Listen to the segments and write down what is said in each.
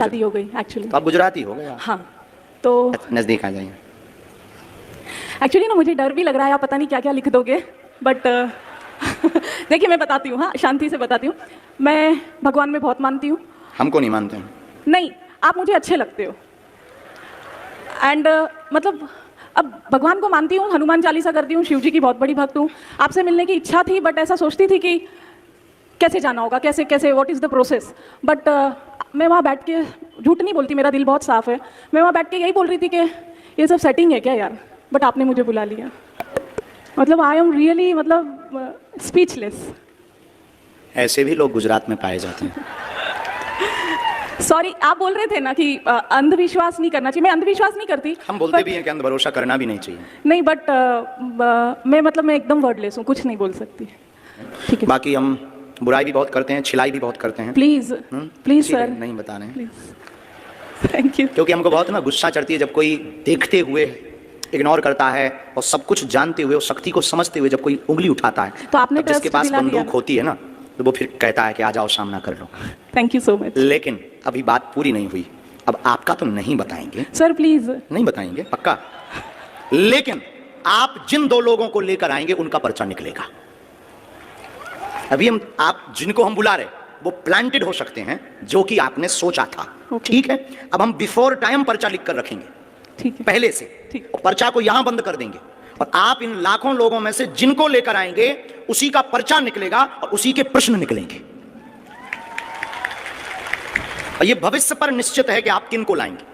शादी हो गई एक्चुअली। तो आप गुजराती हो गए? हाँ, तो नजदीक आ जाइए। एक्चुअली ना मुझे डर भी लग रहा है, आप पता नहीं क्या क्या लिख दोगे, बट देखिए मैं बताती हूँ, हाँ शांति से बताती हूँ। मैं भगवान में बहुत मानती हूँ। हमको नहीं मानते हैं। नहीं, आप मुझे अच्छे लगते हो एंड मतलब अब भगवान को मानती हूँ, हनुमान चालीसा करती हूँ, शिव जी की बहुत बड़ी भक्त हूँ। आपसे मिलने की इच्छा थी, बट ऐसा सोचती थी कि कैसे जाना होगा, कैसे कैसे what is the process. But मैं वहाँ बैठ के, झूठ नहीं बोलती, मेरा दिल बहुत साफ़ है, मैं वहाँ बैठ के यही बोल रही थी कि ये सब सेटिंग है क्या यार, बट आपने मुझे बुला लिया। मतलब आई एम रियली मतलब स्पीचलेस। ऐसे भी लोग गुजरात में पाए जाते हैं। सॉरी, आप बोल रहे थे ना कि अंधविश्वास नहीं करना चाहिए। मैं अंधविश्वास नहीं करती, हम बोलते भी हैं कि अंध भरोसा करना भी नहीं चाहिए। नहीं, बट मैं एकदम वर्डलेस हूँ, कुछ नहीं बोल सकती। ठीक है, बाकी हम बुराई भी बहुत करते हैं, छिलाई भी बहुत करते हैं। प्लीज प्लीज सर, नहीं बता रहे हैं प्लीज, थैंक यू। क्योंकि हमको बहुत ना गुस्सा चढ़ती है जब कोई देखते हुए इग्नोर करता है और सब कुछ जानते हुए और शक्ति को समझते हुए जब कोई उंगली उठाता है, तो आपने जिसके ट्रस्ट पास दिला दिया। बंदूक होती है ना, तो वो फिर कहता है कि आ जाओ सामना कर लो। Thank you so much. लेकिन अभी बात पूरी नहीं हुई। अब आपका तो नहीं बताएंगे सर, प्लीज। नहीं बताएंगे पक्का, लेकिन आप जिन दो लोगों को लेकर आएंगे उनका पर्चा निकलेगा। अभी आप जिनको हम बुला रहे वो प्लांटेड हो सकते हैं, जो कि आपने सोचा था। ठीक है, अब हम बिफोर टाइम पर्चा लिख कर रखेंगे, ठीक है, पहले से, और पर्चा को यहां बंद कर देंगे, और आप इन लाखों लोगों में से जिनको लेकर आएंगे उसी का पर्चा निकलेगा और उसी के प्रश्न निकलेंगे। और ये भविष्य पर निश्चित है कि आप किन को लाएंगे।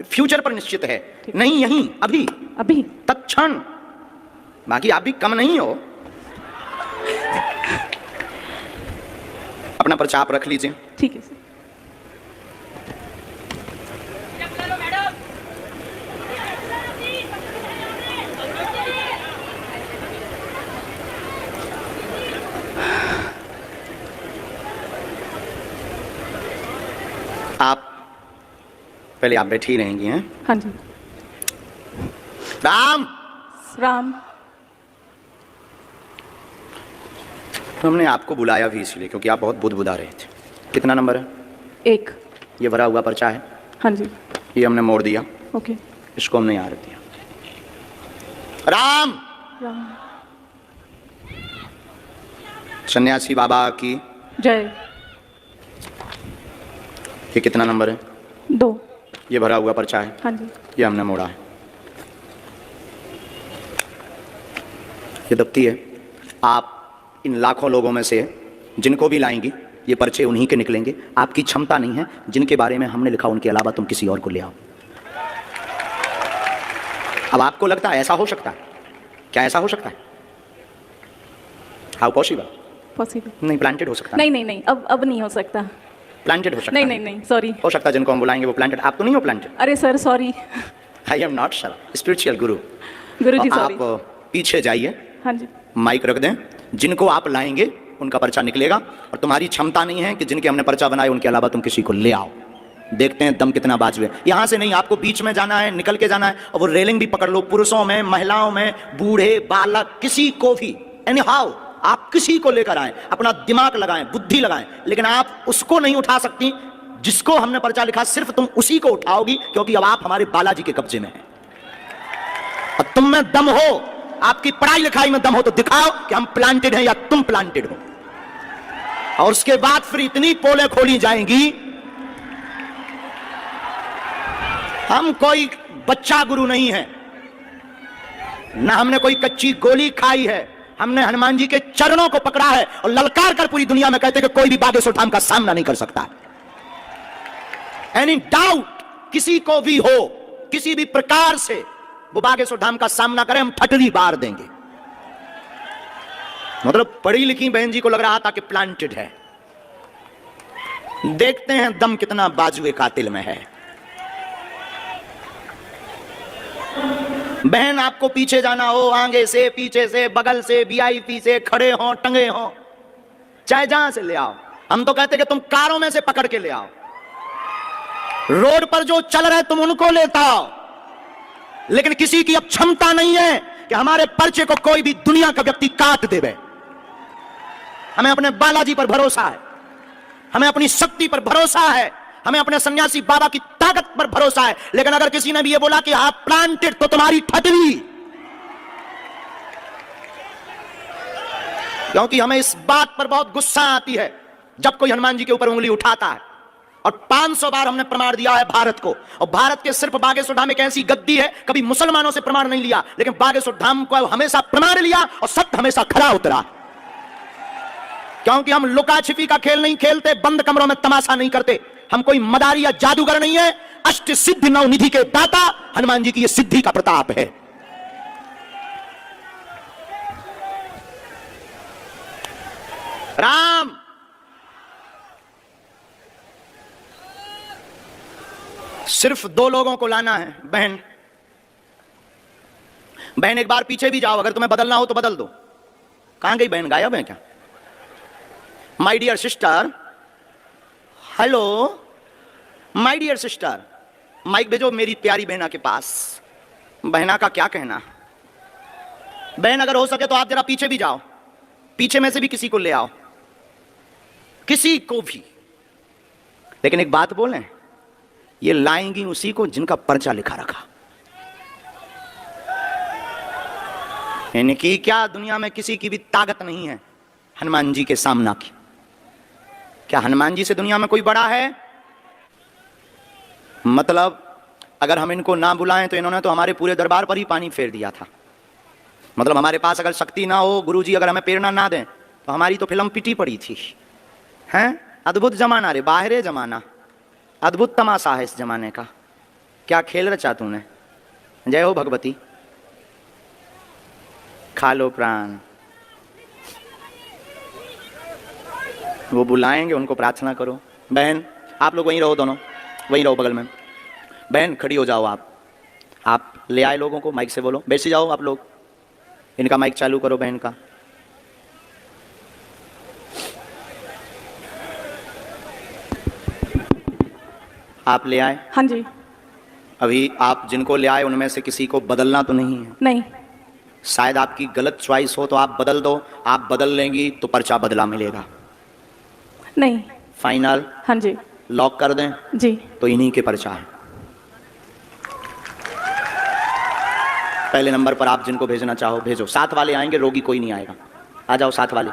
फ्यूचर पर निश्चित है, नहीं यहीं अभी अभी तत्क्षण। बाकी आप भी कम नहीं हो। अपना पर्चा आप रख लीजिए। ठीक है सर। आप पहले आप बैठी रहेंगी हैं? हाँ जी। राम राम। हमने आपको बुलाया भी इसलिए क्योंकि आप बहुत बुदबुदा रहे थे। कितना नंबर है? 1। ये भरा हुआ पर्चा है। हाँ जी। ये हमने मोड़ दिया। ओके। इसको हमने यहाँ रख दिया। राम राम। सन्यासी बाबा की जय। ये कितना नंबर है? 2। ये भरा हुआ पर्चा है। हाँ जी। ये हमने मोड़ा है। ये दफ्ती है। आप इन लाखों लोगों में से जिनको भी लाएंगी ये पर्चे उन्हीं के निकलेंगे। आपकी क्षमता नहीं है, जिनके बारे में हमने लिखा उनके अलावा तुम किसी और को ले आओ। अब आपको लगता है ऐसा हो सकता है क्या? ऐसा हो सकता है? How possible? पॉसिबल नहीं, प्लांटेड हो सकता है। नहीं नहीं नहीं, अब नहीं हो सकता। प्लांटेड हो सकता नहीं है। नहीं नहीं, सॉरी। हो सकता है जिनको हम बुलाएंगे वो प्लांटेड। आप तो नहीं हो प्लांटेड। अरे sir, sorry. I am not sir, spiritual Guru. Guruji sorry. आप पीछे जाइए, हाँ जी। माइक रख दें। जिनको आप लाएंगे उनका पर्चा निकलेगा, और तुम्हारी क्षमता नहीं है कि जिनके हमने पर्चा बनाए उनके अलावा तुम किसी को ले आओ। देखते हैं दम कितना बाजुए। यहां से नहीं, आपको बीच में जाना है, निकल के जाना है, और वो रेलिंग भी पकड़ लो। पुरुषों में, महिलाओं में, बूढ़े, बालक, किसी को भी, एनी हाउ आप किसी को लेकर आए, अपना दिमाग लगाएं, बुद्धि लगाएं, लेकिन आप उसको नहीं उठा सकती जिसको हमने पर्चा लिखा। सिर्फ तुम उसी को उठाओगी, क्योंकि अब आप हमारे बालाजी के कब्जे में हैं। और तुम में दम हो, आपकी पढ़ाई लिखाई में दम हो, तो दिखाओ कि हम प्लांटेड हैं या तुम प्लांटेड हो। और उसके बाद फिर इतनी पोलें खोली जाएंगी। हम कोई बच्चा गुरु नहीं है, ना हमने कोई कच्ची गोली खाई है। हमने हनुमान जी के चरणों को पकड़ा है और ललकार कर पूरी दुनिया में कहते कि कोई भी बागेश्वर धाम का सामना नहीं कर सकता। एनी डाउट किसी को भी हो, किसी भी प्रकार से वो बागेश्वर धाम का सामना करे, हम ठटरी बार देंगे। मतलब पढ़ी लिखी बहन जी को लग रहा था कि प्लांटेड है। देखते हैं दम कितना बाजुए कातिल में है। बहन आपको पीछे जाना हो, आगे से, पीछे से, बगल से, वीआईपी से, खड़े हो, टंगे हो, चाहे जहां से ले आओ। हम तो कहते कि तुम कारों में से पकड़ के ले आओ। रोड पर जो चल रहे तुम उनको लेता आओ, लेकिन किसी की अब क्षमता नहीं है कि हमारे पर्चे को कोई भी दुनिया का व्यक्ति काट देवे। हमें अपने बालाजी पर भरोसा है। हमें अपनी शक्ति पर भरोसा है, हमें अपने सन्यासी बाबा की ताकत पर भरोसा है। लेकिन अगर किसी ने भी ये बोला कि आप प्लांटेड, तो तुम्हारी ठटली। क्योंकि हमें इस बात पर बहुत गुस्सा आती है जब कोई हनुमान जी के ऊपर उंगली उठाता है। और 500 बार हमने प्रमाण दिया है भारत को, और भारत के सिर्फ बागेश्वर धाम एक ऐसी गद्दी है, कभी मुसलमानों से प्रमाण नहीं लिया, लेकिन बागेश्वर धाम को हमेशा प्रमाण लिया और सत्य हमेशा खरा उतरा। क्योंकि हम लुका छिपी का खेल नहीं खेलते, बंद कमरों में तमाशा नहीं करते। हम कोई मदारी या जादूगर नहीं है। अष्ट सिद्धि नवनिधि के दाता हनुमान जी की यह सिद्धि का प्रताप है। राम सिर्फ 2 लोगों को लाना है। बहन, बहन एक बार पीछे भी जाओ, अगर तुम्हें बदलना हो तो बदल दो। कहां गई बहन, गायब है क्या? My dear sister, hello my dear sister, mic भेजो मेरी प्यारी बहना के पास। बहना का क्या कहना? बहन अगर हो सके तो आप जरा पीछे भी जाओ, पीछे में से भी किसी को ले आओ, किसी को भी। लेकिन एक बात बोलें, ये लाएंगी उसी को जिनका पर्चा लिखा रखा। इनकी क्या दुनिया में किसी की भी ताकत नहीं है हनुमान जी के सामना की। क्या हनुमान जी से दुनिया में कोई बड़ा है? मतलब अगर हम इनको ना बुलाएं तो इन्होंने तो हमारे पूरे दरबार पर ही पानी फेर दिया था। मतलब हमारे पास अगर शक्ति ना हो, गुरुजी अगर हमें प्रेरणा ना दें, तो हमारी तो फिल्म पिटी पड़ी थी। हैं? अद्भुत जमाना रे, बाहरे जमाना, अद्भुत तमाशा है इस जमाने का। क्या खेल रचा तूने। जय हो भगवती, खा लो प्राण। वो बुलाएंगे, उनको प्रार्थना करो। बहन आप लोग वहीं रहो, दोनों वहीं रहो बगल में। बहन खड़ी हो जाओ, आप ले आए लोगों को, माइक से बोलो। बैठ जाओ आप लोग, इनका माइक चालू करो बहन का। आप ले आए? हाँ जी। अभी आप जिनको ले आए उनमें से किसी को बदलना तो नहीं है? नहीं। शायद आपकी गलत चॉइस हो तो आप बदल दो। आप बदल लेंगी तो पर्चा बदला मिलेगा। नहीं। फाइनल? हाँ जी। लॉक कर दें? जी। तो इन्हीं के पर्चा है। पहले नंबर पर आप जिनको भेजना चाहो भेजो। साथ वाले आएंगे, रोगी कोई नहीं आएगा। आ जाओ साथ वाले।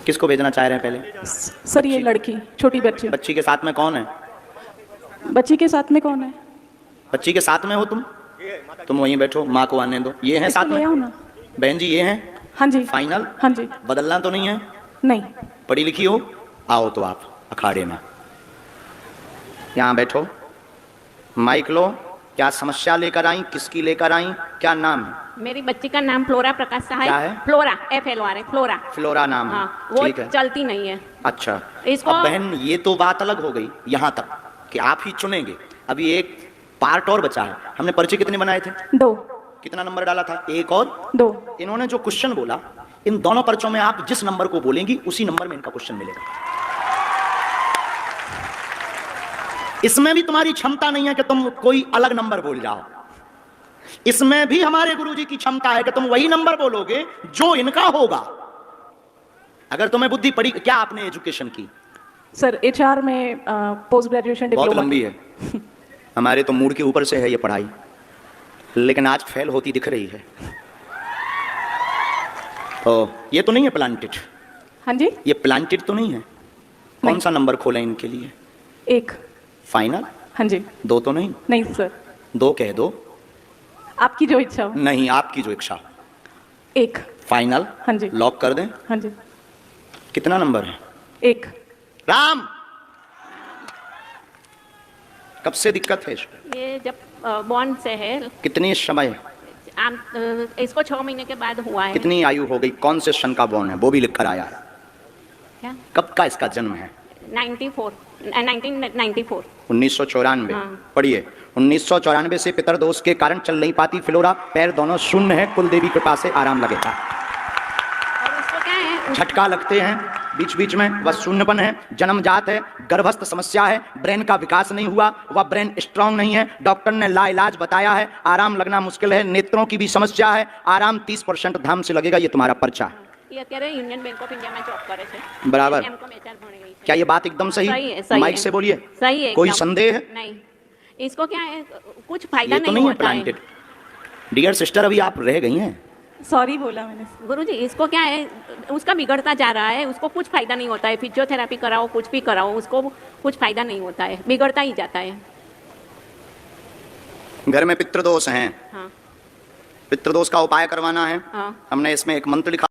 किसको भेजना चाह रहे हैं पहले? सर ये लड़की, छोटी बच्ची। बच्ची के साथ में कौन है? बच्ची के साथ में कौन है? बच्ची के साथ में हो तुम वहीं बैठो, माँ को आने दो। ये हैं साथ में? ना बहन जी ये हैं? हाँ जी। फाइनल? हाँ जी। बदलना तो नहीं है? नहीं। पढ़ी लिखी हो? आओ तो आप अखाड़े में यहाँ बैठो, माइक लो। क्या समस्या लेकर आई, किसकी लेकर आई, क्या नाम है? मेरी बच्ची का नाम फ्लोरा प्रकाश सहाय। क्या है? Flora, FLORA, flora. फ्लोरा नाम है। हाँ, वो ठीक है। चलती नहीं है। अच्छा, इसको अब बहन ये तो बात अलग हो गई यहाँ तक कि आप ही चुनेंगे। अभी एक पार्ट और बचा है। हमने पर्चे कितने बनाए थे? 2। कितना नंबर डाला था? 1 और 2। इन्होंने जो क्वेश्चन बोला, इन दोनों पर्चों में आप जिस नंबर को बोलेंगी उसी नंबर में इनका क्वेश्चन मिलेगा। इसमें भी तुम्हारी क्षमता नहीं है कि तुम कोई अलग नंबर बोल जाओ। इसमें भी हमारे गुरुजी की क्षमता है कि तुम वही नंबर बोलोगे जो इनका होगा। अगर तुम्हें बुद्धि पड़ी। क्या आपने एजुकेशन की? सर HR में पोस्ट ग्रेजुएशन बहुत डिप्लोमा। लंबी है। हमारे तो मूड के ऊपर से है ये पढ़ाई, लेकिन आज फेल होती दिख रही है। तो ये तो नहीं है प्लांटेड? हाँ जी। ये प्लांटेड तो नहीं है? कौन सा नंबर खोलें इनके लिए? 1। फाइनल? हाँ जी। 2 तो नहीं? नहीं सर। 2 कह दो। आपकी जो इच्छा हो। नहीं, आपकी जो इच्छा। 1। फाइनल? हाँ जी। लॉक कर दें? हाँ जी। कितना नंबर है? 1। राम कब से दिक्कत है? ये जब बॉन्ड से है। कितनी समय? इसको 6 महीने के बाद हुआ है। कितनी आयु हो गई? कौन से सन का बॉन्ड है? वो भी लिख कर आया है। क्या? कब का इसका जन्म है? 1994। 1994। हाँ। पढ़िए। 1994 से पितर दोष के कारण चल नहीं पाती फ्लोरा, पैर दोनों शून्य है, कुल देवी कृपा से आराम लगेगा। और उसको क्या है? झटका लगते हैं बीच बीच में, वह शून्यपन है, जन्मजात है, गर्भस्थ समस्या है, ब्रेन का विकास नहीं हुआ, वह ब्रेन स्ट्रांग नहीं है, डॉक्टर ने लाइलाज बताया है, आराम लगना मुश्किल है, नेत्रों की भी समस्या है, आराम 30% धाम से लगेगा। ये तुम्हारा पर्चा है। એ અત્યારે યુનિયન બેંક ઓફ ઇન્ડિયામાં જોબ કરે છે बराबर। એમકોમ એચઆર ભણી ગઈ છે क्या ये बात एकदम सही? सही है, सही माइक है। से बोलिए। सही है कोई एकदम। संदेह है? नहीं इसको क्या है कुछ फायदा ये तो नहीं नहीं है होता प्लांटेड। डियर सिस्टर, अभी आप रह गई हैं। सॉरी बोला मैंने। गुरुजी इसको क्या है उसका बिगड़ता जा रहा है, उसको कुछ फायदा नहीं होता है, फिजियोथेरेपी कराओ कुछ भी कराओ उसको कुछ फायदा नहीं होता है, बिगड़ता ही जाता है। घर में पितृदोष हैं, हाँ पितृदोष का उपाय करवाना है। हाँ हमने इसमें एक मंत्र लिखा